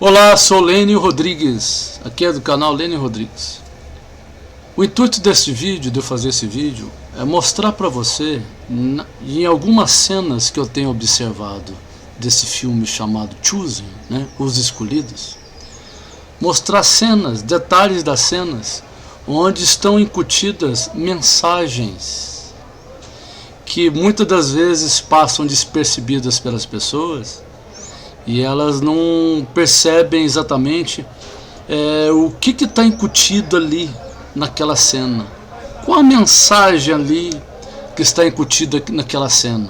Olá, sou Lênio Rodrigues, aqui é do canal Lênio Rodrigues. O intuito deste vídeo, de eu fazer esse vídeo, é mostrar para você, em algumas cenas que eu tenho observado desse filme chamado Chosen, né, Os Escolhidos, mostrar cenas, detalhes das cenas, onde estão incutidas mensagens que muitas das vezes passam despercebidas pelas pessoas, e elas não percebem exatamente o que está incutido ali naquela cena. Qual a mensagem ali que está incutida naquela cena?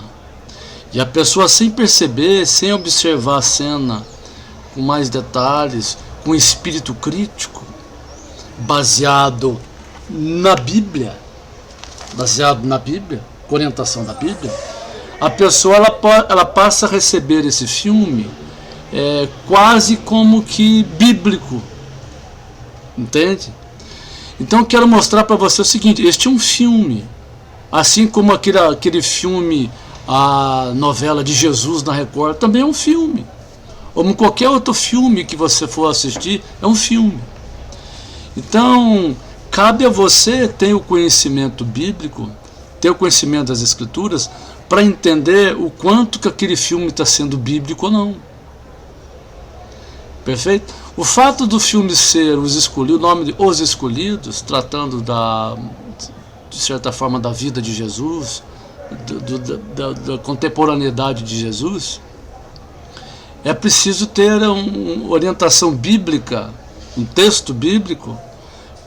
E a pessoa, sem perceber, sem observar a cena com mais detalhes, com espírito crítico, baseado na Bíblia, com orientação da Bíblia, a pessoa ela passa a receber esse filme quase como que bíblico, entende? Então eu quero mostrar para você o seguinte: este é um filme, assim como aquele filme, a novela de Jesus na Record, também é um filme, como qualquer outro filme que você for assistir, é um filme. Então cabe a você ter o conhecimento bíblico, ter o conhecimento das Escrituras, para entender o quanto que aquele filme está sendo bíblico ou não. Perfeito? O fato do filme ser Os Escolhidos, o nome de Os Escolhidos, tratando de certa forma da vida de Jesus, da contemporaneidade de Jesus, é preciso ter uma orientação bíblica, um texto bíblico,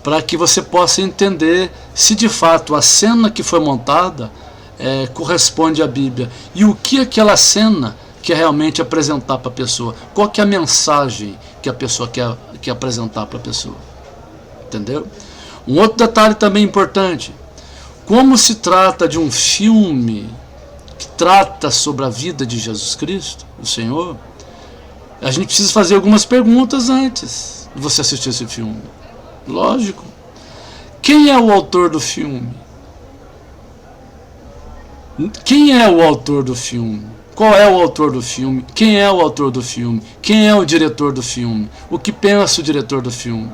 para que você possa entender se de fato a cena que foi montada corresponde à Bíblia, e o que aquela cena quer realmente apresentar para a pessoa, qual que é a mensagem que a pessoa quer apresentar para a pessoa, entendeu? Um outro detalhe também importante: como se trata de um filme que trata sobre a vida de Jesus Cristo, o Senhor, a gente precisa fazer algumas perguntas antes de você assistir esse filme. Lógico. Quem é o autor do filme? Quem é o autor do filme? Qual é o autor do filme? Quem é o autor do filme? Quem é o diretor do filme? O que pensa o diretor do filme?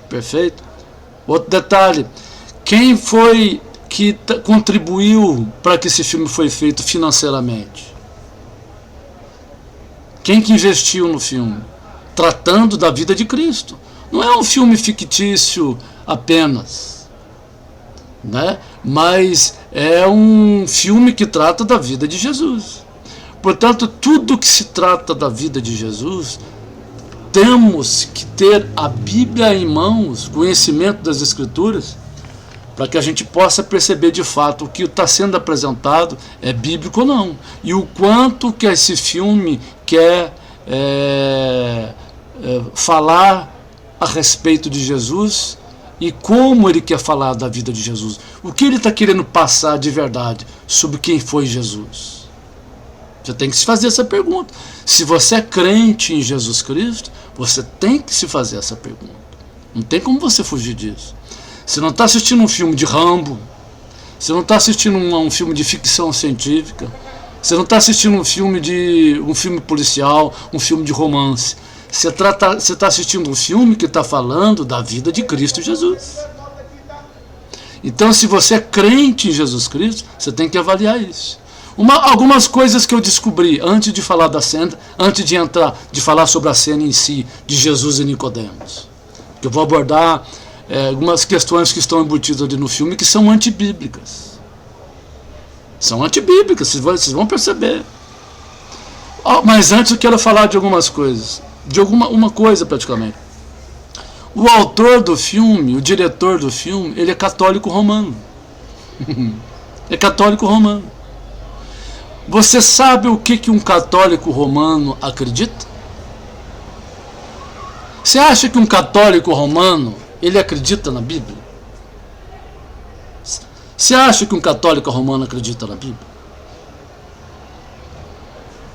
Perfeito? Outro detalhe: quem foi que contribuiu para que esse filme foi feito financeiramente? Quem que investiu no filme? Tratando da vida de Cristo. Não é um filme fictício apenas, né? Mas é um filme que trata da vida de Jesus. Portanto, tudo que se trata da vida de Jesus, temos que ter a Bíblia em mãos, conhecimento das Escrituras, para que a gente possa perceber de fato o que está sendo apresentado é bíblico ou não, e o quanto que esse filme quer falar a respeito de Jesus, e como ele quer falar da vida de Jesus, o que ele está querendo passar de verdade sobre quem foi Jesus. Você tem que se fazer essa pergunta. Se você é crente em Jesus Cristo, você tem que se fazer essa pergunta. Não tem como você fugir disso. Você não está assistindo um filme de Rambo, você não está assistindo um filme de ficção científica, você não está assistindo um filme policial, um filme de romance. Você está assistindo um filme que está falando da vida de Cristo Jesus. Então, se você é crente em Jesus Cristo, você tem que avaliar isso. Algumas coisas que eu descobri antes de falar da cena, antes de falar sobre a cena em si, de Jesus e Nicodemos. Eu vou abordar algumas questões que estão embutidas ali no filme que são antibíblicas. São antibíblicas, vocês vão perceber. Mas antes eu quero falar de algumas coisas. De uma coisa praticamente. O autor do filme, o diretor do filme, ele é católico romano. É católico romano. Você sabe o que um católico romano acredita? Você acha que um católico romano, ele acredita na Bíblia? Você acha que um católico romano acredita na Bíblia?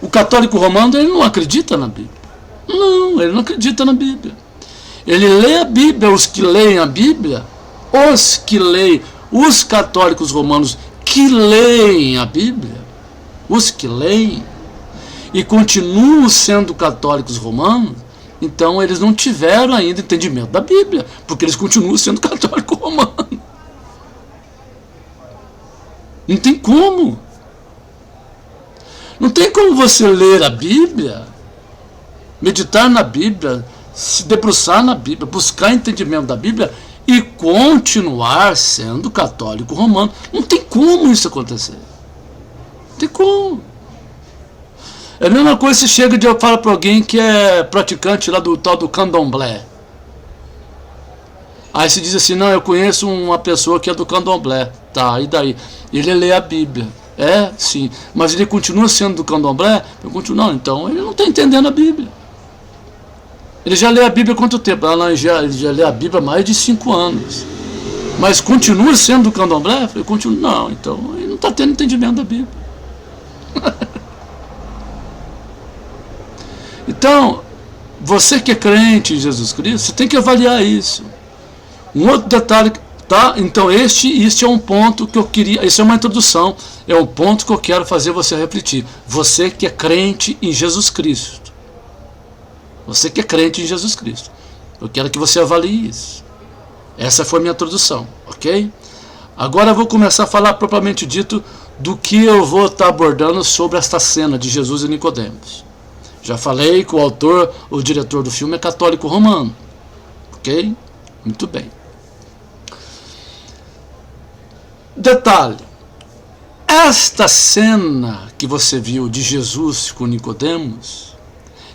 O católico romano, ele não acredita na Bíblia. Não, ele não acredita na Bíblia. Ele lê a Bíblia, os que leem a Bíblia, os católicos romanos que leem a Bíblia, os que leem, e continuam sendo católicos romanos, então eles não tiveram ainda entendimento da Bíblia, porque eles continuam sendo católicos romanos. Não tem como. Não tem como você ler a Bíblia, meditar na Bíblia, se debruçar na Bíblia, buscar entendimento da Bíblia e continuar sendo católico romano. Não tem como isso acontecer. Não tem como. É a mesma coisa se chega e fala para alguém que é praticante lá do tal do candomblé. Aí se diz assim, não, eu conheço uma pessoa que é do candomblé. Tá, e daí? Ele lê a Bíblia. É, sim. Mas ele continua sendo do candomblé? Eu continuo, não, então ele não está entendendo a Bíblia. Ele já lê a Bíblia há quanto tempo? Ele já lê a Bíblia há mais de 5 anos. Mas continua sendo do candomblé? Eu continuo, não, então ele não está tendo entendimento da Bíblia. Então, você que é crente em Jesus Cristo, você tem que avaliar isso. Um outro detalhe, tá? Então este é um ponto que eu queria, isso é uma introdução, é um ponto que eu quero fazer você refletir. Você que é crente em Jesus Cristo. Você que é crente em Jesus Cristo. Eu quero que você avalie isso. Essa foi a minha introdução, ok? Agora eu vou começar a falar propriamente dito do que eu vou estar abordando sobre esta cena de Jesus e Nicodemos. Já falei que o autor, o diretor do filme é católico romano. Ok? Muito bem. Detalhe. Esta cena que você viu de Jesus com Nicodemos,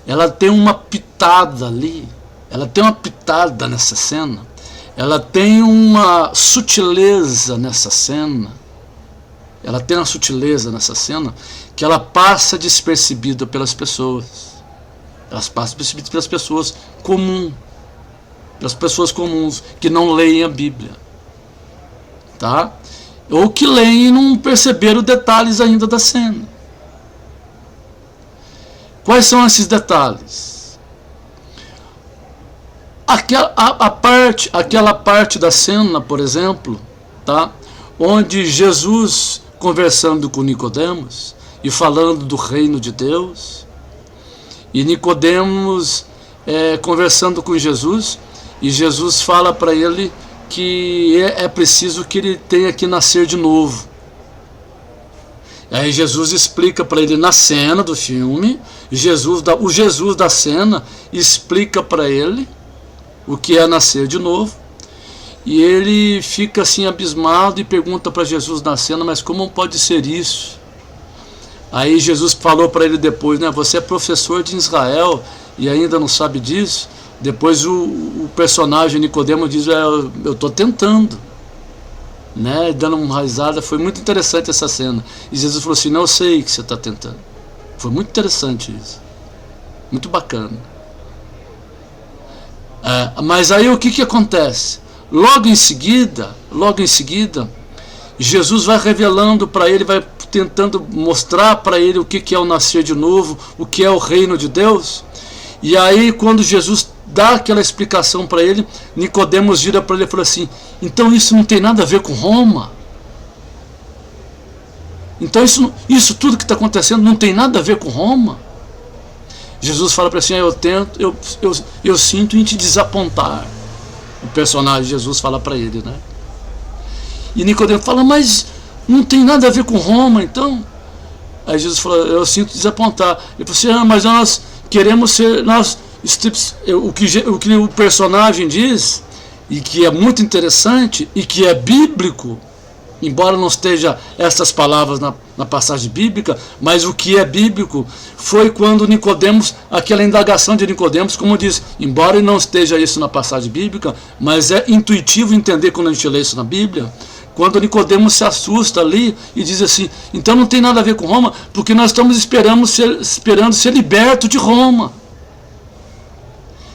ela tem uma pitada ali. Ela tem uma pitada nessa cena. Ela tem uma sutileza nessa cena. Ela tem uma sutileza nessa cena que ela passa despercebida pelas pessoas. Elas passam despercebidas pelas pessoas comuns. Pelas pessoas comuns que não leem a Bíblia. Tá? Ou que leem e não perceberam detalhes ainda da cena. Quais são esses detalhes? Aquela parte da cena, por exemplo, tá? Onde Jesus conversando com Nicodemos e falando do reino de Deus, e Nicodemos conversando com Jesus, e Jesus fala para ele que é preciso que ele tenha que nascer de novo. Aí Jesus explica para ele na cena do filme, o Jesus da cena explica para ele o que é nascer de novo, e ele fica assim abismado e pergunta para Jesus na cena, mas como pode ser isso? Aí Jesus falou para ele depois, né, você é professor de Israel e ainda não sabe disso? Depois o personagem Nicodemo diz, eu estou tentando, né, dando uma risada. Foi muito interessante essa cena. E Jesus falou assim, não, eu sei que você está tentando. Foi muito interessante isso, muito bacana. Mas aí o que acontece? Logo em seguida, Jesus vai revelando para ele, vai tentando mostrar para ele o que é o nascer de novo, o que é o reino de Deus. E aí quando Jesus dá aquela explicação para ele, Nicodemos vira para ele e fala assim, então isso não tem nada a ver com Roma? Então isso tudo que está acontecendo não tem nada a ver com Roma? Jesus fala para ele assim, eu sinto em te desapontar. O personagem Jesus fala para ele, né? E Nicodemo fala, mas não tem nada a ver com Roma, então? Aí Jesus fala, eu sinto desapontar. Ele falou assim, mas nós queremos ser, o que o personagem diz, e que é muito interessante, e que é bíblico, embora não esteja essas palavras na passagem bíblica, mas o que é bíblico foi quando Nicodemos, aquela indagação de Nicodemos, como diz, embora não esteja isso na passagem bíblica, mas é intuitivo entender quando a gente lê isso na Bíblia, quando Nicodemos se assusta ali e diz assim, então não tem nada a ver com Roma, porque nós estamos esperando ser liberto de Roma.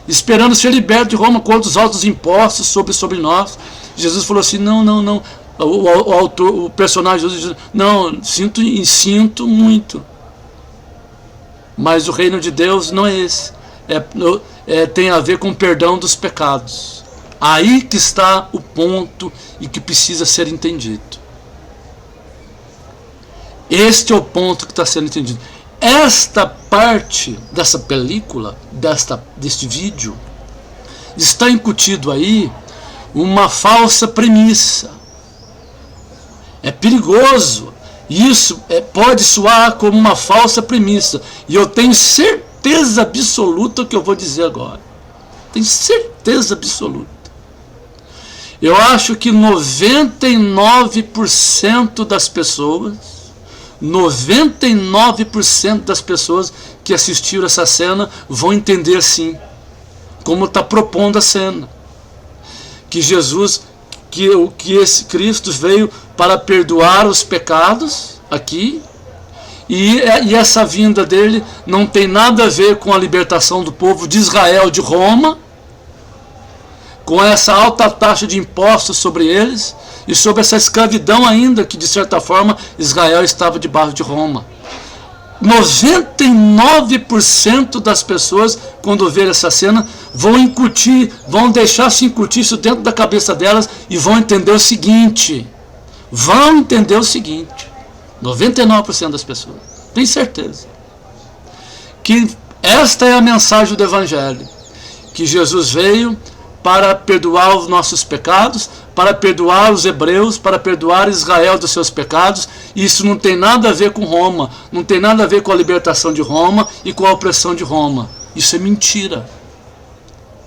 Esperando ser liberto de Roma contra os altos impostos sobre nós. Jesus falou assim, não. O personagem diz, não, sinto muito. Mas o reino de Deus não é esse. Tem a ver com o perdão dos pecados. Aí que está o ponto e que precisa ser entendido. Este é o ponto que está sendo entendido. esta parte dessa película, deste vídeo, está incutido aí uma falsa premissa. É perigoso. Isso pode soar como uma falsa premissa. E eu tenho certeza absoluta que eu vou dizer agora. Tenho certeza absoluta. Eu acho que 99% das pessoas, 99% das pessoas que assistiram essa cena vão entender assim, como está propondo a cena. Que Jesus, que esse Cristo veio para perdoar os pecados aqui, e essa vinda dele não tem nada a ver com a libertação do povo de Israel de Roma, com essa alta taxa de impostos sobre eles e sobre essa escravidão ainda que de certa forma Israel estava debaixo de Roma. 99% das pessoas, quando ver essa cena, vão deixar se incutir isso dentro da cabeça delas e vão entender o seguinte. 99% das pessoas, tenho certeza, que esta é a mensagem do Evangelho, que Jesus veio para perdoar os nossos pecados, para perdoar os hebreus, para perdoar Israel dos seus pecados. E isso não tem nada a ver com Roma, não tem nada a ver com a libertação de Roma e com a opressão de Roma. Isso é mentira.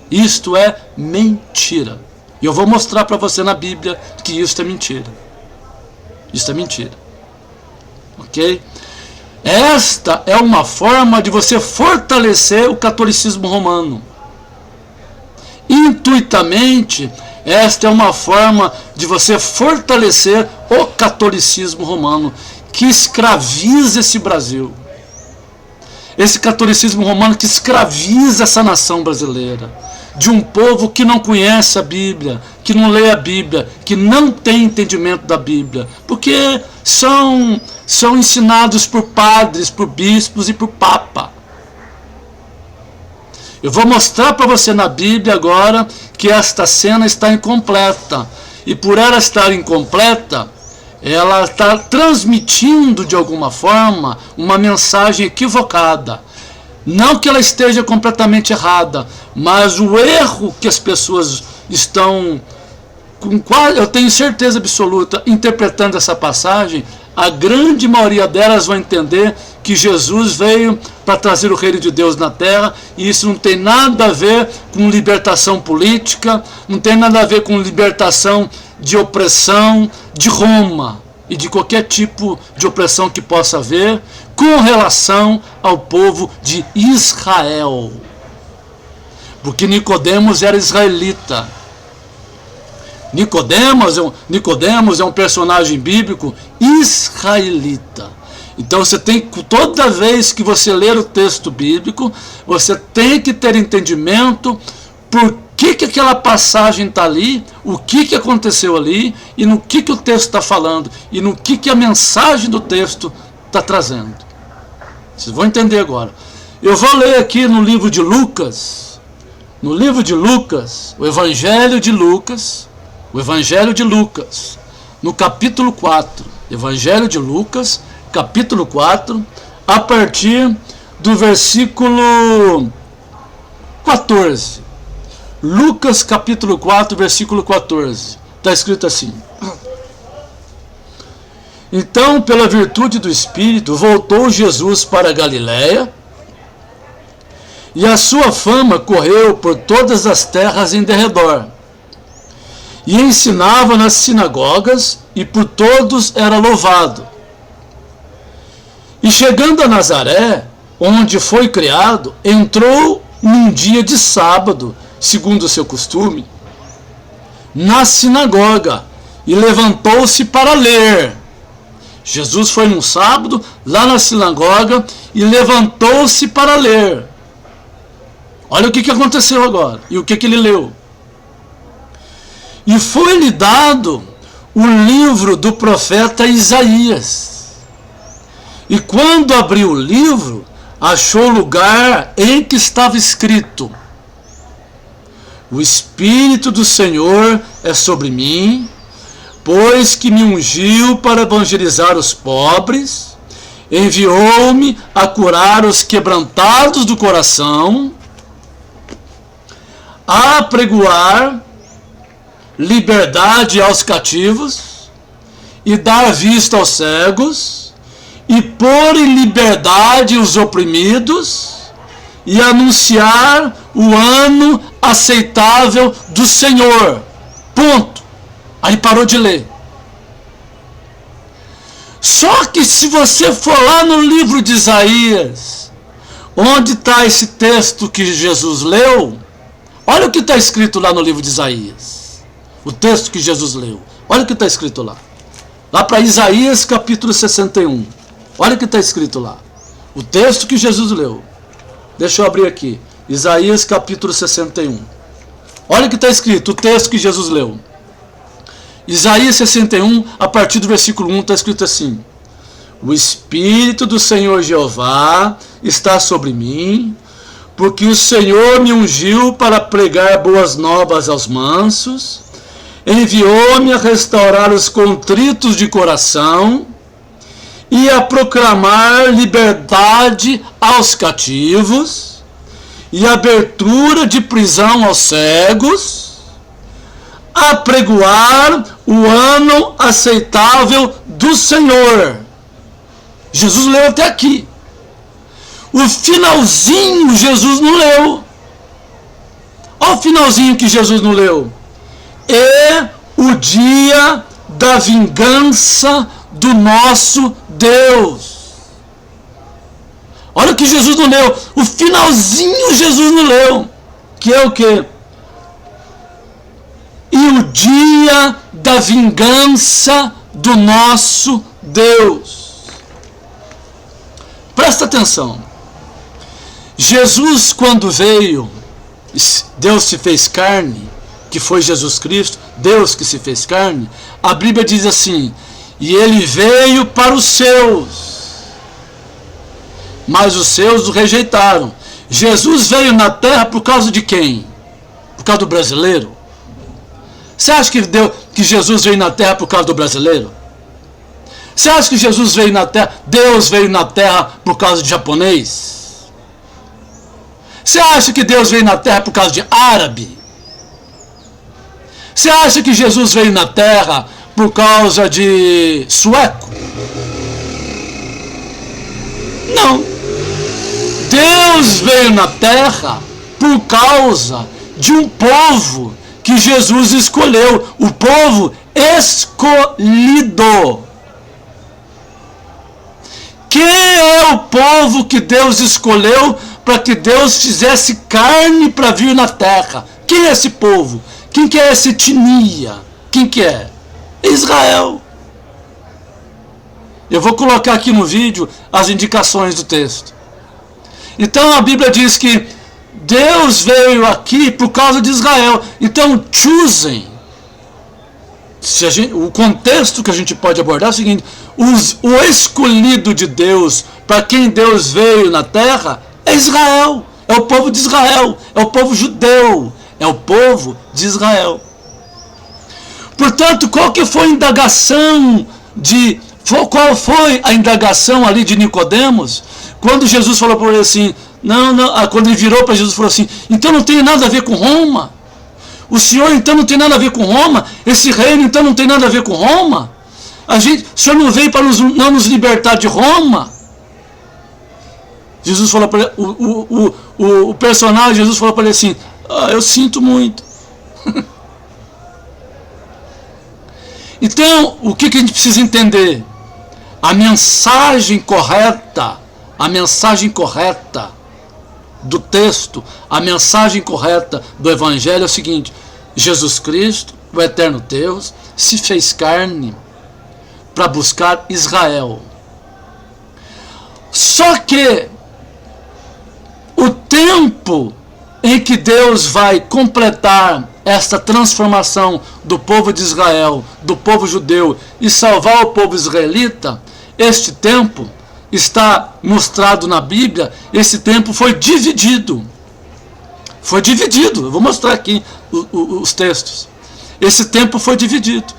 Isto é mentira. E eu vou mostrar para você na Bíblia que isso é mentira. Isso é mentira. Ok? Esta é uma forma de você fortalecer o catolicismo romano. Intuitamente, esta é uma forma de você fortalecer o catolicismo romano, que escraviza esse Brasil. Esse catolicismo romano que escraviza essa nação brasileira, de um povo que não conhece a Bíblia, que não lê a Bíblia, que não tem entendimento da Bíblia, porque são ensinados por padres, por bispos e por papa. Eu vou mostrar para você na Bíblia agora que esta cena está incompleta. E por ela estar incompleta, ela está transmitindo de alguma forma uma mensagem equivocada. Não que ela esteja completamente errada, mas o erro que as pessoas estão, eu tenho certeza absoluta, interpretando essa passagem, a grande maioria delas vão entender que Jesus veio para trazer o reino de Deus na terra, e isso não tem nada a ver com libertação política, não tem nada a ver com libertação de opressão de Roma e de qualquer tipo de opressão que possa haver com relação ao povo de Israel. Porque Nicodemos era israelita. Nicodemos é um personagem bíblico israelita. Então você tem, toda vez que você ler o texto bíblico, você tem que ter entendimento por que aquela passagem está ali, o que aconteceu ali, e no que o texto está falando, e no que a mensagem do texto está trazendo. Vocês vão entender agora. Eu vou ler aqui no livro de Lucas, o Evangelho de Lucas, no capítulo 4, Evangelho de Lucas, capítulo 4, a partir do versículo 14. Lucas capítulo 4, versículo 14. Está escrito assim: Então, pela virtude do Espírito, voltou Jesus para a Galiléia, e a sua fama correu por todas as terras em derredor. E ensinava nas sinagogas, e por todos era louvado. E chegando a Nazaré, onde foi criado, entrou num dia de sábado, segundo o seu costume, na sinagoga, e levantou-se para ler. Jesus foi num sábado, lá na sinagoga, e levantou-se para ler. Olha o que aconteceu agora, e o que ele leu. E foi-lhe dado o livro do profeta Isaías. E quando abriu o livro, achou o lugar em que estava escrito: O Espírito do Senhor é sobre mim, pois que me ungiu para evangelizar os pobres, Enviou-me a curar os quebrantados do coração, a apregoar liberdade aos cativos, e dar vista aos cegos, e pôr em liberdade os oprimidos, e anunciar o ano aceitável do Senhor. Ponto. Aí parou de ler. Só que se você for lá no livro de Isaías, onde está esse texto que Jesus leu, olha o que está escrito lá no livro de Isaías. O texto que Jesus leu. Olha o que está escrito lá. Lá para Isaías capítulo 61. Olha o que está escrito lá. O texto que Jesus leu. Deixa eu abrir aqui. Isaías capítulo 61. Olha o que está escrito. O texto que Jesus leu. Isaías 61, a partir do versículo 1, está escrito assim: o Espírito do Senhor Jeová está sobre mim, porque o Senhor me ungiu para pregar boas novas aos mansos, enviou-me a restaurar os contritos de coração e a proclamar liberdade aos cativos e abertura de prisão aos cegos, a apregoar o ano aceitável do Senhor. Jesus leu até aqui. O finalzinho Jesus não leu. Olha o finalzinho que Jesus não leu. É o dia da vingança do nosso Deus. Olha o que Jesus não leu. O finalzinho Jesus não leu. Que é o quê? E o dia da vingança do nosso Deus. Presta atenção. Jesus, quando veio, Deus se fez carne, que foi Jesus Cristo, Deus que se fez carne, a Bíblia diz assim: e ele veio para os seus, mas os seus o rejeitaram. Jesus veio na terra por causa de quem? Por causa do brasileiro? Você acha que Jesus veio na terra por causa do brasileiro? Você acha que Jesus veio na terra, Deus veio na terra por causa de japonês? Você acha que Deus veio na terra por causa de árabe? Você acha que Jesus veio na terra por causa de sueco? Não. Deus veio na terra por causa de um povo que Jesus escolheu, o povo escolhido. Quem é o povo que Deus escolheu para que Deus fizesse carne para vir na terra? Quem é esse povo? Quem que é essa etnia? Quem que é? Israel. Eu vou colocar aqui no vídeo as indicações do texto. Então a Bíblia diz que Deus veio aqui por causa de Israel. Então, choosing. O contexto que a gente pode abordar é o seguinte: o escolhido de Deus, para quem Deus veio na terra, é Israel. É o povo de Israel. É o povo judeu. É o povo de Israel. Portanto, qual foi a indagação ali de Nicodemos? Quando Jesus falou para ele assim, quando ele virou para Jesus e falou assim: então não tem nada a ver com Roma? O Senhor então não tem nada a ver com Roma? Esse reino então não tem nada a ver com Roma? O Senhor não veio para não nos libertar de Roma? Jesus falou para ele, o personagem Jesus falou para ele assim: eu sinto muito. Então, o que a gente precisa entender? A mensagem correta do texto, a mensagem correta do Evangelho é o seguinte: Jesus Cristo, o eterno Deus, se fez carne para buscar Israel. Só que o tempo em que Deus vai completar esta transformação do povo de Israel, do povo judeu, e salvar o povo israelita, este tempo está mostrado na Bíblia. Esse tempo foi dividido. Foi dividido. Eu vou mostrar aqui os textos. Esse tempo foi dividido.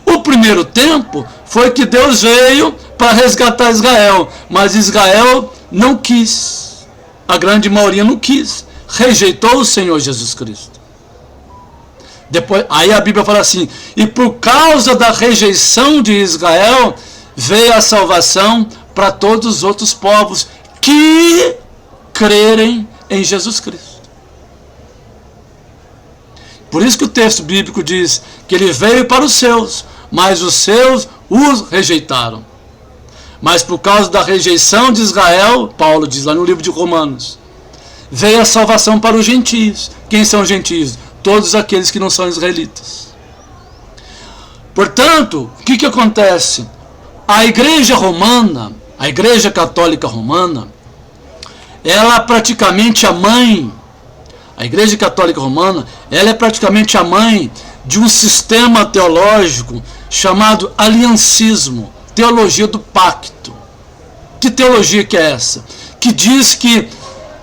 O primeiro tempo foi que Deus veio para resgatar Israel, mas Israel não quis, a grande maioria não quis, rejeitou o Senhor Jesus Cristo. Depois, aí a Bíblia fala assim: e por causa da rejeição de Israel veio a salvação para todos os outros povos que crerem em Jesus Cristo. Por isso que o texto bíblico diz que ele veio para os seus, mas os seus os rejeitaram. Mas por causa da rejeição de Israel, Paulo diz lá no livro de Romanos, veio a salvação para os gentios. Quem são os gentios? Todos aqueles que não são israelitas. Portanto, o que acontece? A igreja romana, a igreja católica romana, ela é praticamente a mãe, a igreja católica romana, ela é praticamente a mãe de um sistema teológico chamado aliancismo, teologia do pacto. Que teologia que é essa? Que diz que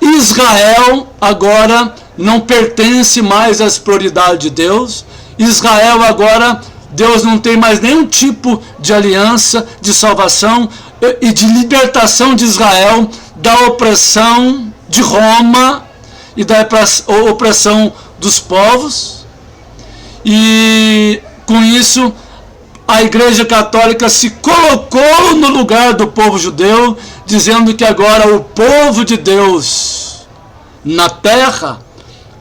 Israel agora não pertence mais às prioridades de Deus. Israel agora, Deus não tem mais nenhum tipo de aliança, de salvação e de libertação de Israel da opressão de Roma e da opressão dos povos. E com isso a Igreja Católica se colocou no lugar do povo judeu, dizendo que agora o povo de Deus na terra,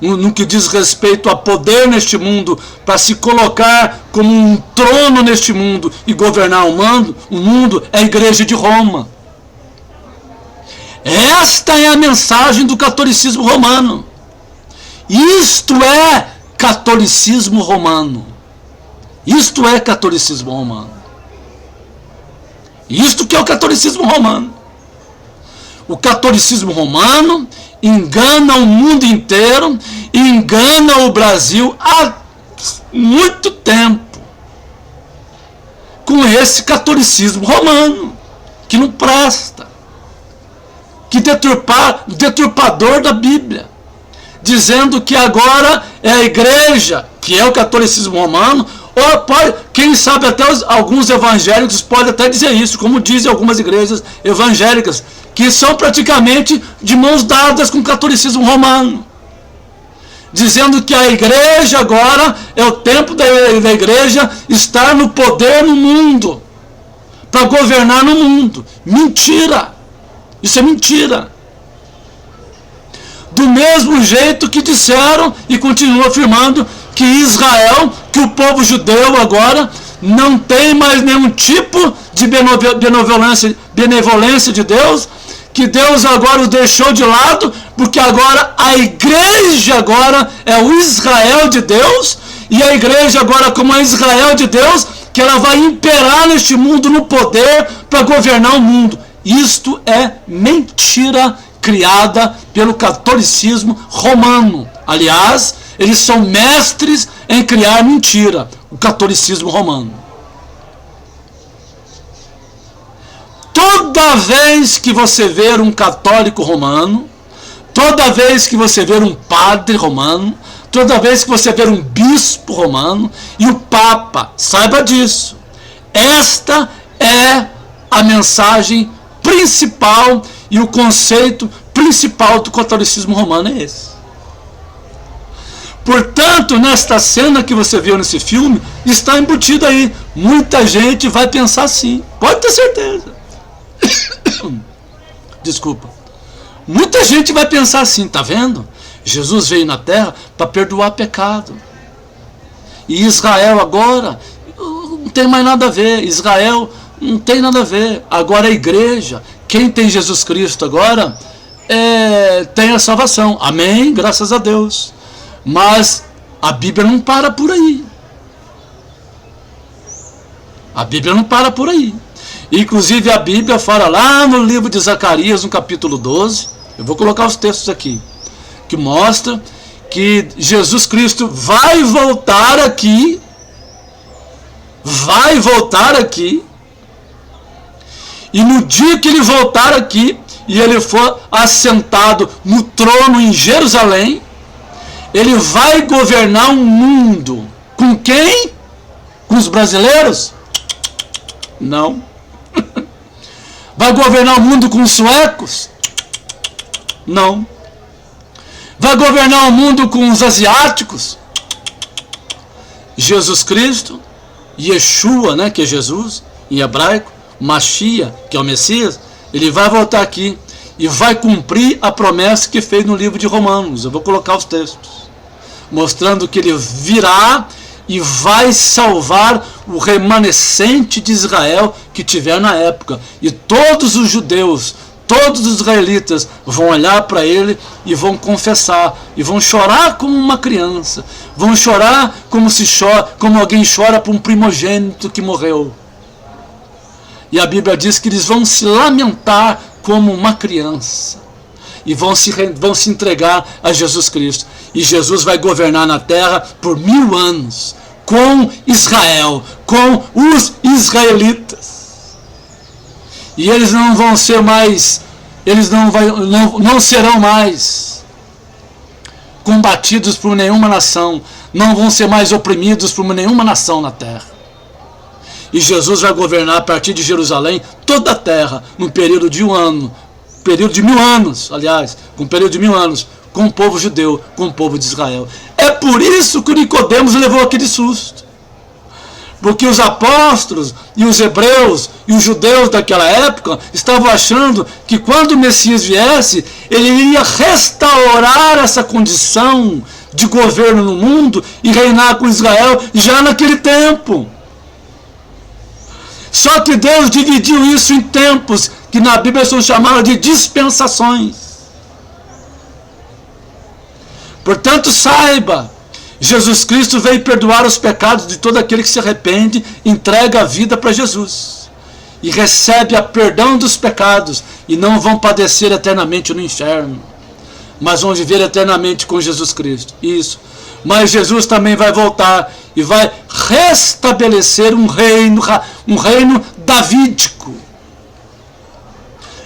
no que diz respeito a poder neste mundo, para se colocar como um trono neste mundo e governar o mundo, é a Igreja de Roma. Esta é a mensagem do catolicismo romano. Isto é catolicismo romano. Isto é catolicismo romano. Isto que é o catolicismo romano. O catolicismo romano engana o mundo inteiro, engana o Brasil há muito tempo com esse catolicismo romano que não presta, que deturpador da Bíblia, dizendo que agora é a igreja, que é o catolicismo romano, ou pode, quem sabe até alguns evangélicos podem até dizer isso, como dizem algumas igrejas evangélicas, que são praticamente de mãos dadas com o catolicismo romano, dizendo que a igreja agora é o tempo da igreja estar no poder no mundo, para governar no mundo. Mentira! Isso é mentira. Do mesmo jeito que disseram e continuam afirmando que Israel, que o povo judeu agora não tem mais nenhum tipo de benevolência de Deus, que Deus agora o deixou de lado, porque agora a igreja agora é o Israel de Deus, e a igreja agora, como é Israel de Deus, que ela vai imperar neste mundo no poder para governar o mundo. Isto é mentira criada pelo catolicismo romano. Aliás, eles são mestres em criar mentira, o catolicismo romano. Toda vez que você ver um católico romano, toda vez que você ver um padre romano, toda vez que você ver um bispo romano e o Papa, saiba disso. Esta é a mensagem principal e o conceito principal do catolicismo romano é esse. Portanto, nesta cena que você viu nesse filme, está embutido aí. Muita gente vai pensar assim. Pode ter certeza. Desculpa. Muita gente vai pensar assim, tá vendo? Jesus veio na terra para perdoar pecado. E Israel agora não tem mais nada a ver. Israel não tem nada a ver. Agora a igreja, quem tem Jesus Cristo agora, tem a salvação. Amém? Graças a Deus. Mas a Bíblia não para por aí. A Bíblia não para por aí. Inclusive a Bíblia fala lá no livro de Zacarias, no capítulo 12, eu vou colocar os textos aqui, que mostra que Jesus Cristo vai voltar aqui, e no dia que ele voltar aqui, e ele for assentado no trono em Jerusalém, ele vai governar um mundo. Com quem? Com os brasileiros? Não. Vai governar o mundo com os suecos? Não. Vai governar o mundo com os asiáticos? Jesus Cristo, Yeshua, né, que é Jesus, em hebraico, Mashiach, que é o Messias, ele vai voltar aqui e vai cumprir a promessa que fez no livro de Romanos. Eu vou colocar os textos, mostrando que ele virá e vai salvar o remanescente de Israel que tiver na época. E todos os judeus, todos os israelitas vão olhar para ele e vão confessar, e vão chorar como uma criança, vão chorar como alguém chora por um primogênito que morreu. E a Bíblia diz que eles vão se lamentar como uma criança e vão se entregar a Jesus Cristo. E Jesus vai governar na terra por 1000 anos com Israel, com os israelitas. E eles não vão ser mais, eles não serão mais combatidos por nenhuma nação, não vão ser mais oprimidos por nenhuma nação na terra. E Jesus vai governar a partir de Jerusalém toda a terra, num período de 1 ano, período de 1000 anos, aliás, com um período de 1000 anos, com o povo judeu, com o povo de Israel. É por isso que Nicodemos levou aquele susto. Porque os apóstolos e os hebreus e os judeus daquela época estavam achando que quando o Messias viesse, ele iria restaurar essa condição de governo no mundo e reinar com Israel já naquele tempo. Só que Deus dividiu isso em tempos, que na Bíblia são chamados de dispensações. Portanto, saiba, Jesus Cristo veio perdoar os pecados de todo aquele que se arrepende, entrega a vida para Jesus e recebe a perdão dos pecados, e não vão padecer eternamente no inferno, mas vão viver eternamente com Jesus Cristo. Isso. Mas Jesus também vai voltar e vai restabelecer um reino davídico.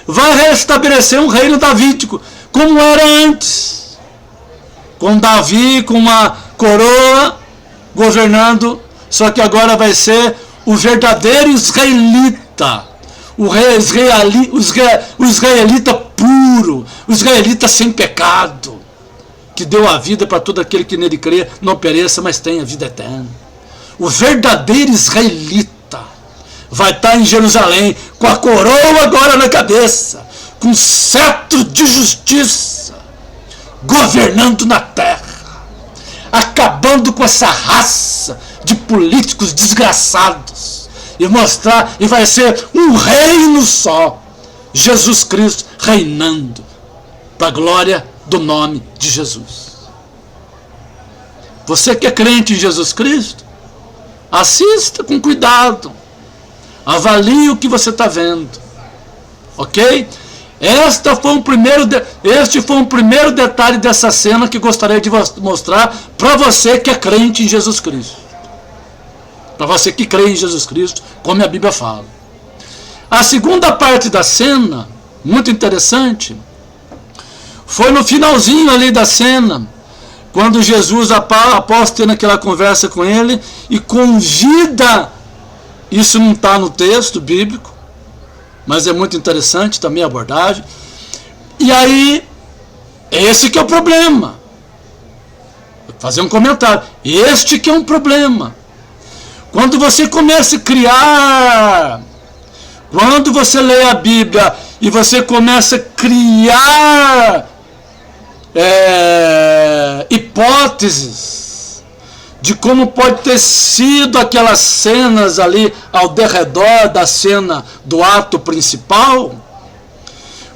Vai restabelecer um reino davídico, como era antes, com Davi, com uma coroa, governando, só que agora vai ser o verdadeiro israelita, o israelita puro, o israelita sem pecado, que deu a vida para todo aquele que nele crê, não pereça, mas tenha vida eterna. O verdadeiro israelita vai estar em Jerusalém, com a coroa agora na cabeça, com cetro de justiça, governando na terra, acabando com essa raça de políticos desgraçados, e vai ser um reino só, Jesus Cristo reinando, para a glória do nome de Jesus. Você que é crente em Jesus Cristo, assista com cuidado, avalie o que você está vendo, ok? Este foi um primeiro detalhe dessa cena que gostaria de mostrar para você que é crente em Jesus Cristo, para você que crê em Jesus Cristo, como a Bíblia fala. A segunda parte da cena, muito interessante, foi no finalzinho ali da cena, quando Jesus, após ter aquela conversa com ele, e convida, isso não está no texto bíblico, mas é muito interessante também a abordagem, e aí, esse que é o problema. Vou fazer um comentário, este que é um problema. Quando você começa a criar, quando você lê a Bíblia, e você começa a criar hipóteses de como pode ter sido aquelas cenas ali ao derredor da cena do ato principal,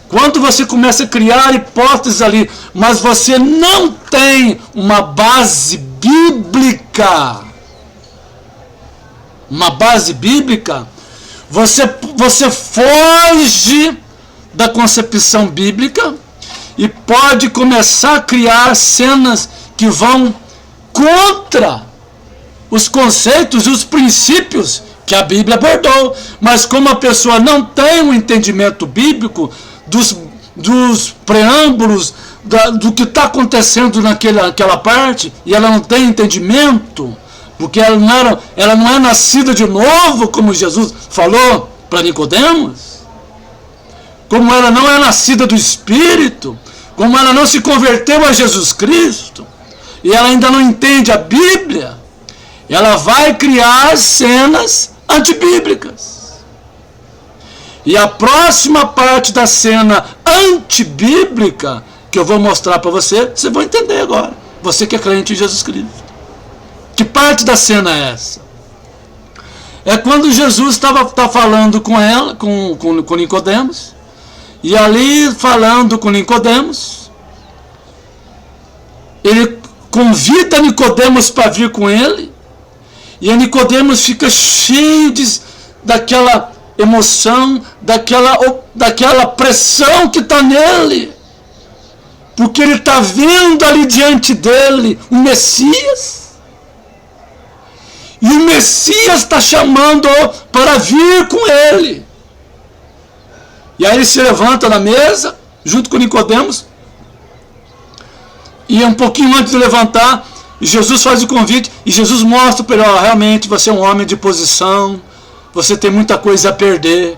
quando você começa a criar hipóteses ali, mas você não tem uma base bíblica, você foge da concepção bíblica e pode começar a criar cenas que vão contra os conceitos e os princípios que a Bíblia abordou. Mas como a pessoa não tem um entendimento bíblico dos preâmbulos, do que está acontecendo naquela parte, e ela não tem entendimento, porque ela não é nascida de novo, como Jesus falou para Nicodemos, como ela não é nascida do Espírito, como ela não se converteu a Jesus Cristo, e ela ainda não entende a Bíblia, ela vai criar cenas antibíblicas. E a próxima parte da cena antibíblica que eu vou mostrar para você, você vai entender agora. Você que é crente em Jesus Cristo. Que parte da cena é essa? É quando Jesus está falando com ela, com Nicodemos, e ali falando com Nicodemos, ele convida Nicodemos para vir com ele, e a Nicodemos fica cheio daquela emoção, daquela pressão que está nele, porque ele está vendo ali diante dele o Messias, e o Messias está chamando-o para vir com ele. E aí ele se levanta na mesa, junto com Nicodemos, e um pouquinho antes de levantar, Jesus faz o convite, e Jesus mostra para ele, realmente você é um homem de posição, você tem muita coisa a perder.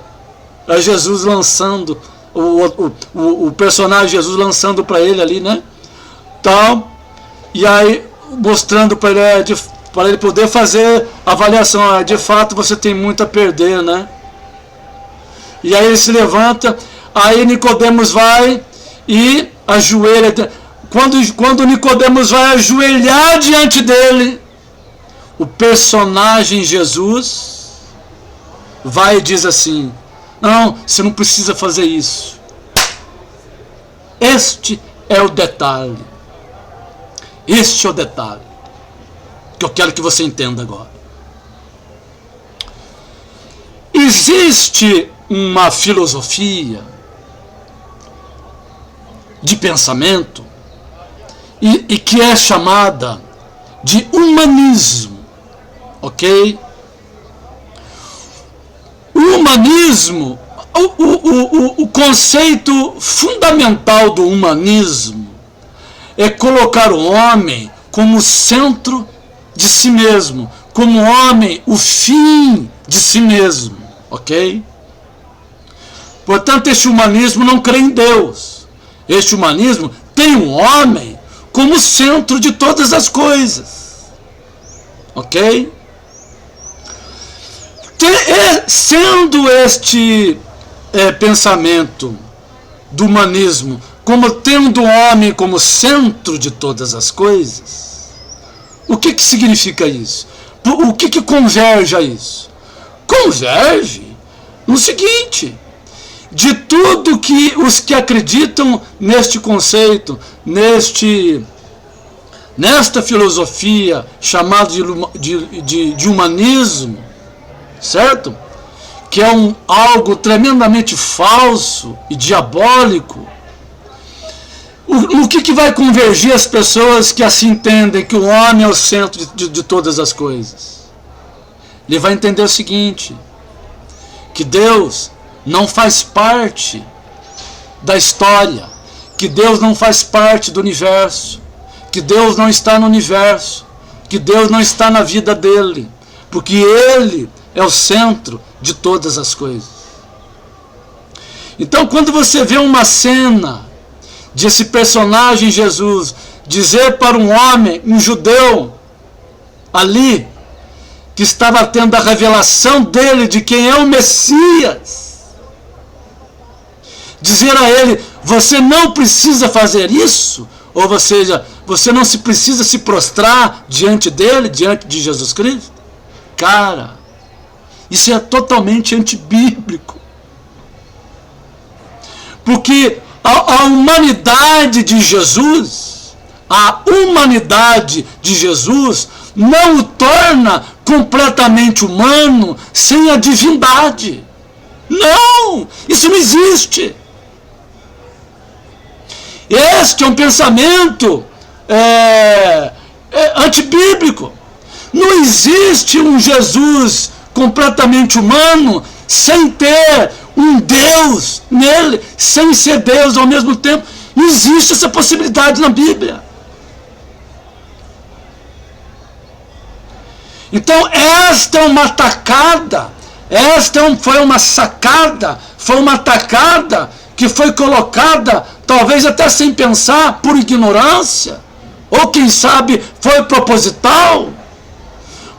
É Jesus lançando, o personagem Jesus lançando para ele ali, né? Tal, e aí mostrando para ele poder fazer a avaliação, de fato você tem muito a perder, né? E aí ele se levanta, aí Nicodemos vai e ajoelha. Quando Nicodemos vai ajoelhar diante dele, o personagem Jesus vai e diz assim: não, você não precisa fazer isso. Este é o detalhe. Este é o detalhe que eu quero que você entenda agora. Existe uma filosofia de pensamento e que é chamada de humanismo, ok? O humanismo, o conceito fundamental do humanismo é colocar o homem como centro de si mesmo, como o homem o fim de si mesmo, ok? Portanto, este humanismo não crê em Deus. Este humanismo tem o homem como centro de todas as coisas, ok? Sendo este pensamento do humanismo como tendo o homem como centro de todas as coisas, o que significa isso? O que converge a isso? Converge no seguinte: de tudo que os que acreditam neste conceito, nesta filosofia chamada de humanismo, certo? Que é algo tremendamente falso e diabólico. O que vai convergir as pessoas que assim entendem que o homem é o centro de todas as coisas? Ele vai entender o seguinte: que Deus não faz parte da história, que Deus não faz parte do universo, que Deus não está no universo, que Deus não está na vida dele, porque Ele é o centro de todas as coisas. Então, quando você vê uma cena desse personagem Jesus dizer para um homem, um judeu, ali, que estava tendo a revelação dele de quem é o Messias, dizer a ele: você não precisa fazer isso, ou seja, você não precisa se prostrar diante dele, diante de Jesus Cristo. Cara, isso é totalmente antibíblico. Porque a humanidade de Jesus, não o torna completamente humano sem a divindade. Não, isso não existe. Este é um pensamento antibíblico. Não existe um Jesus completamente humano sem ter um Deus nele, sem ser Deus ao mesmo tempo. Não existe essa possibilidade na Bíblia. Então esta é uma tacada, foi uma tacada que foi colocada, talvez até sem pensar, por ignorância, ou quem sabe foi proposital,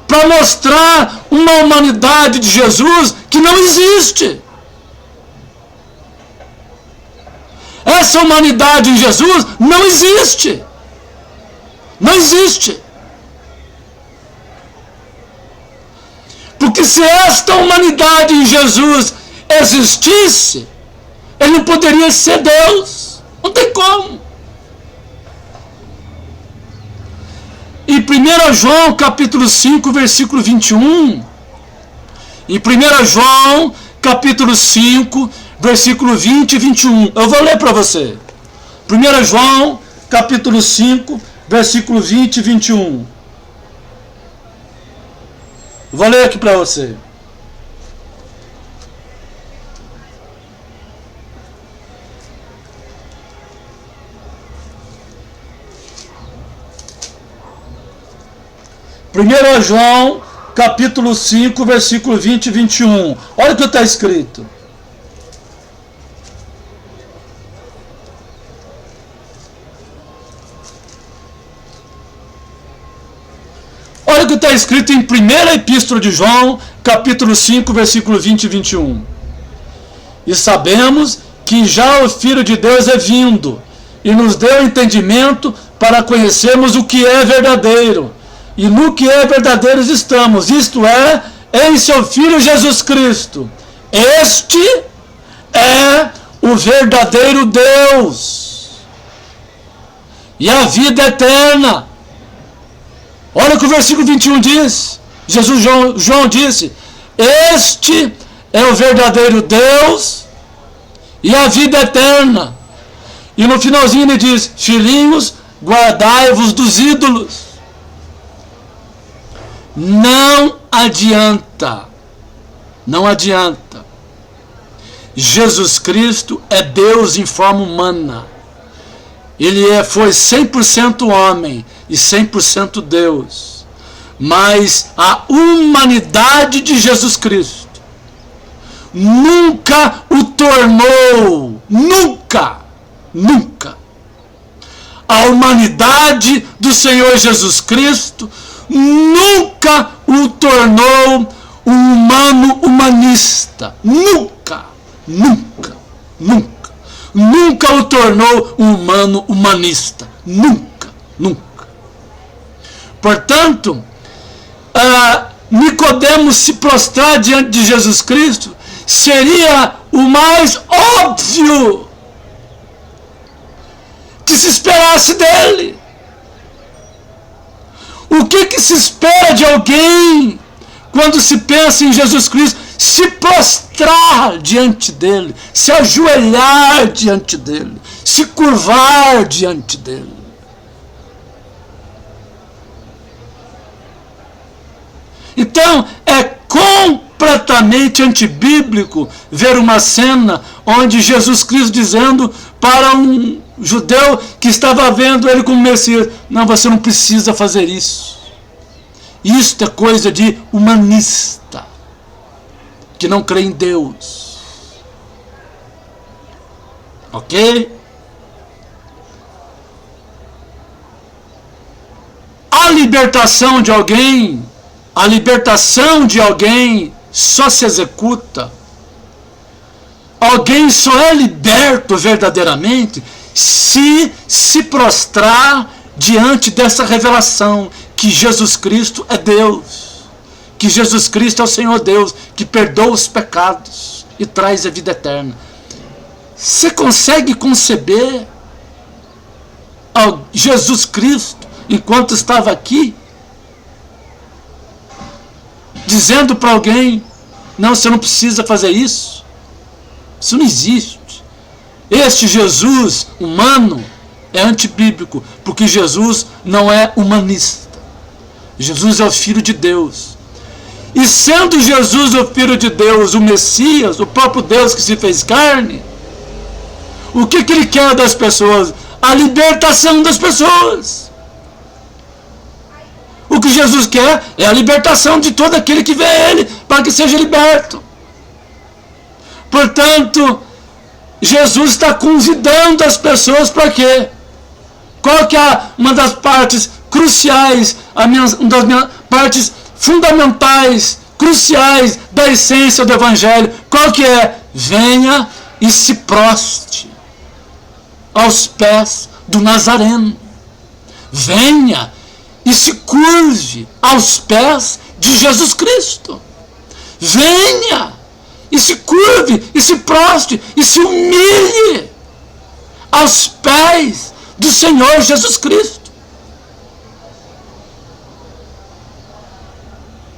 para mostrar uma humanidade de Jesus que não existe. Essa humanidade em Jesus não existe. Não existe. Porque se esta humanidade em Jesus existisse, ele não poderia ser Deus. Não tem como. Em 1 João capítulo 5, versículo 21, em 1 João capítulo 5, versículo 20 e 21, eu vou ler para você. 1 João capítulo 5, versículo 20 e 21. Vou ler aqui para você. Primeiro João, capítulo 5, versículo 20 e 21. Olha o que está escrito. Olha o que está escrito em 1ª Epístola de João, capítulo 5, versículo 20 e 21. E sabemos que já o Filho de Deus é vindo, e nos deu entendimento para conhecermos o que é verdadeiro. E no que é verdadeiro estamos, isto é, em seu Filho Jesus Cristo. Este é o verdadeiro Deus e a vida eterna. Olha o que o versículo 21 diz. João disse: este é o verdadeiro Deus e a vida eterna. E no finalzinho ele diz: filhinhos, guardai-vos dos ídolos. Não adianta. Não adianta. Jesus Cristo é Deus em forma humana. Ele foi 100% homem e 100% Deus. Mas a humanidade de Jesus Cristo nunca o tornou, nunca. A humanidade do Senhor Jesus Cristo nunca o tornou um humano humanista. Nunca o tornou um humano humanista. Nunca. Portanto, Nicodemos se prostrar diante de Jesus Cristo seria o mais óbvio que se esperasse dele. O que se espera de alguém quando se pensa em Jesus Cristo? Se prostrar diante dele, se ajoelhar diante dele, se curvar diante dele. Então, é completamente antibíblico ver uma cena onde Jesus Cristo dizendo para um judeu que estava vendo ele como Messias: não, você não precisa fazer isso. Isto é coisa de humanista, que não crê em Deus. Ok? A libertação de alguém só se executa. Alguém só é liberto verdadeiramente se prostrar diante dessa revelação que Jesus Cristo é Deus, que Jesus Cristo é o Senhor Deus, que perdoa os pecados e traz a vida eterna. Você consegue conceber Jesus Cristo, enquanto estava aqui, dizendo para alguém: não, você não precisa fazer isso? Isso não existe. Este Jesus humano é antibíblico, porque Jesus não é humanista. Jesus é o Filho de Deus. E sendo Jesus o Filho de Deus, o Messias, o próprio Deus que se fez carne, o que ele quer das pessoas? A libertação das pessoas. O que Jesus quer é a libertação de todo aquele que vê ele, para que seja liberto. Portanto, Jesus está convidando as pessoas para quê? Qual que é uma das partes cruciais, uma das partes fundamentais, cruciais da essência do Evangelho? Qual que é? Venha e se proste aos pés do Nazareno. Venha e se curve aos pés de Jesus Cristo. Venha e se curve e se proste e se humilhe aos pés do Senhor Jesus Cristo.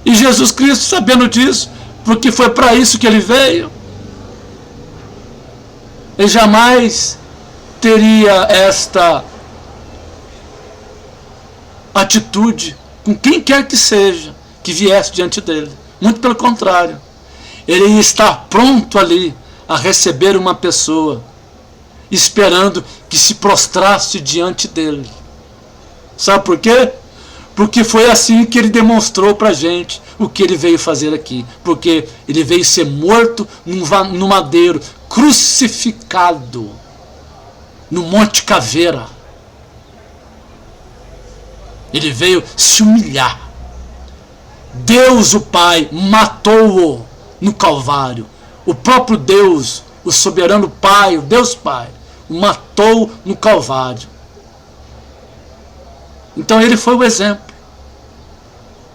E Jesus Cristo, sabendo disso, porque foi para isso que ele veio, ele jamais teria esta atitude com quem quer que seja que viesse diante dele. Muito pelo contrário, ele ia estar pronto ali a receber uma pessoa, esperando que se prostrasse diante dele. Sabe por quê? Porque foi assim que ele demonstrou para a gente o que ele veio fazer aqui. Porque ele veio ser morto no madeiro, crucificado no Monte Caveira. Ele veio se humilhar. Deus, o Pai, matou-o no Calvário. O próprio Deus, o soberano Pai, o Deus Pai, o matou no Calvário. Então ele foi o exemplo.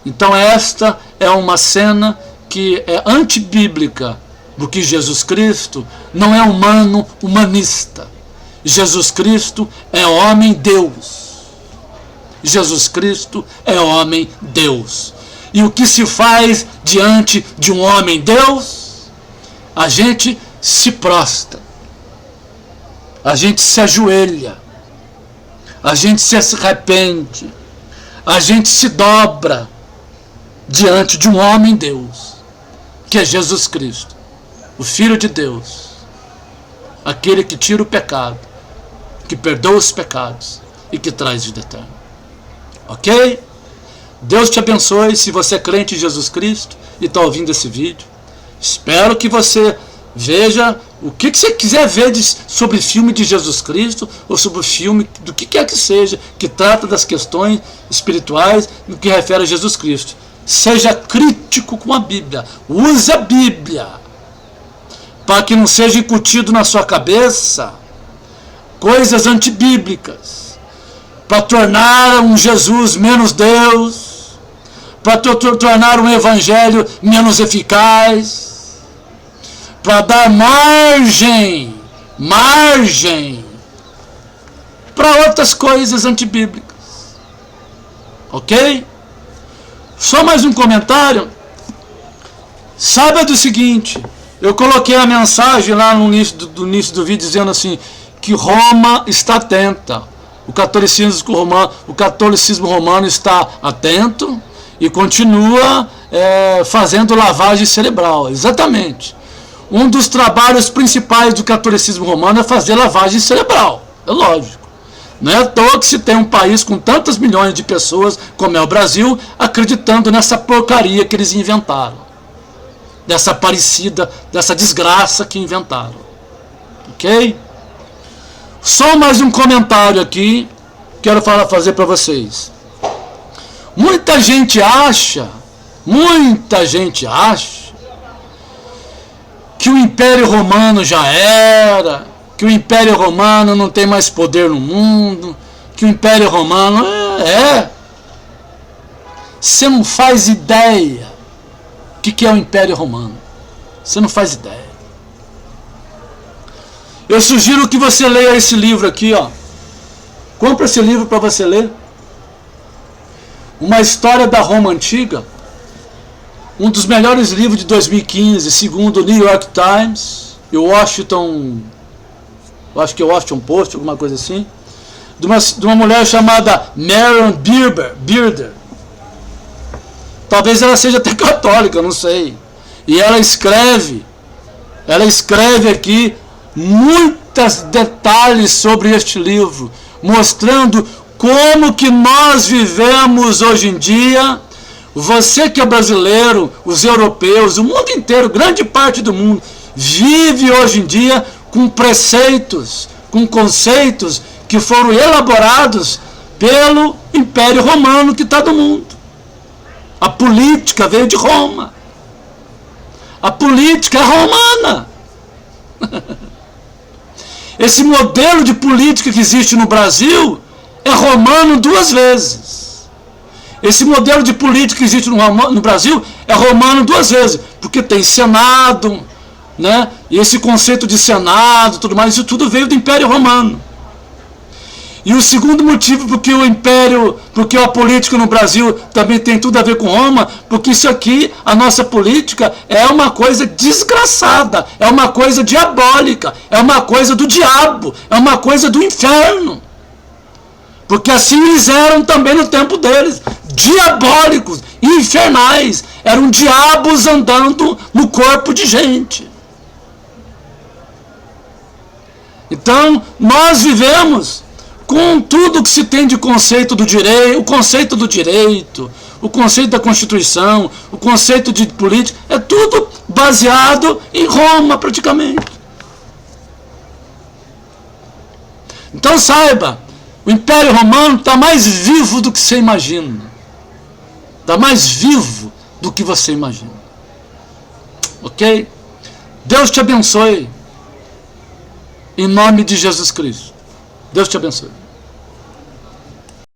Então esta é uma cena que é antibíblica, porque Jesus Cristo não é humano, humanista. Jesus Cristo é homem-Deus. Jesus Cristo é homem-Deus. E o que se faz diante de um homem-Deus? A gente se prostra. A gente se ajoelha. A gente se arrepende. A gente se dobra diante de um homem-Deus, que é Jesus Cristo, o Filho de Deus, aquele que tira o pecado, que perdoa os pecados e que traz vida eterna. Ok? Deus te abençoe. Se você é crente em Jesus Cristo e está ouvindo esse vídeo, espero que você veja o que você quiser ver sobre filme de Jesus Cristo, ou sobre o filme do que quer que seja, que trata das questões espirituais no que refere a Jesus Cristo. Seja crítico com a Bíblia. Use a Bíblia para que não seja incutido na sua cabeça coisas antibíblicas, para tornar um Jesus menos Deus, para tornar um evangelho menos eficaz, para dar margem para outras coisas antibíblicas. Ok? Só mais um comentário. Saiba do seguinte, eu coloquei a mensagem lá no início do vídeo dizendo assim, que Roma está atenta. O catolicismo romano está atento e continua fazendo lavagem cerebral. Exatamente. Um dos trabalhos principais do catolicismo romano é fazer lavagem cerebral. É lógico. Não é à toa que se tem um país com tantos milhões de pessoas, como é o Brasil, acreditando nessa porcaria que eles inventaram. Dessa parecida, dessa desgraça que inventaram. Ok? Só mais um comentário aqui, quero fazer para vocês. Muita gente acha que o Império Romano já era, que o Império Romano não tem mais poder no mundo, que o Império Romano Você não faz ideia o que é o Império Romano. Você não faz ideia. Eu sugiro que você leia esse livro aqui, ó. Compre esse livro para você ler. Uma história da Roma Antiga. Um dos melhores livros de 2015, segundo o New York Times e o Washington, eu acho que é o Washington Post, alguma coisa assim, de uma mulher chamada Marion Bearder. Talvez ela seja até católica, não sei. E ela escreve aqui muitos detalhes sobre este livro, mostrando como que nós vivemos hoje em dia. Você que é brasileiro, os europeus, o mundo inteiro, grande parte do mundo, vive hoje em dia com preceitos, com conceitos que foram elaborados pelo Império Romano que está no mundo. A política veio de Roma. A política é romana. Esse modelo de política que existe no Brasil é romano 2 vezes. Esse modelo de política que existe no Brasil é romano 2 vezes, porque tem Senado, né? E esse conceito de Senado, tudo mais, isso tudo veio do Império Romano. E o segundo motivo porque a política no Brasil também tem tudo a ver com Roma, porque isso aqui, a nossa política, é uma coisa desgraçada, é uma coisa diabólica, é uma coisa do diabo, é uma coisa do inferno. Porque assim eles eram também no tempo deles, diabólicos, infernais, eram diabos andando no corpo de gente. Então, nós vivemos com tudo que se tem de conceito do direito, o conceito da Constituição, o conceito de política, é tudo baseado em Roma, praticamente. Então saiba, o Império Romano está mais vivo do que você imagina. Está mais vivo do que você imagina. Ok? Deus te abençoe. Em nome de Jesus Cristo. Deus te abençoe.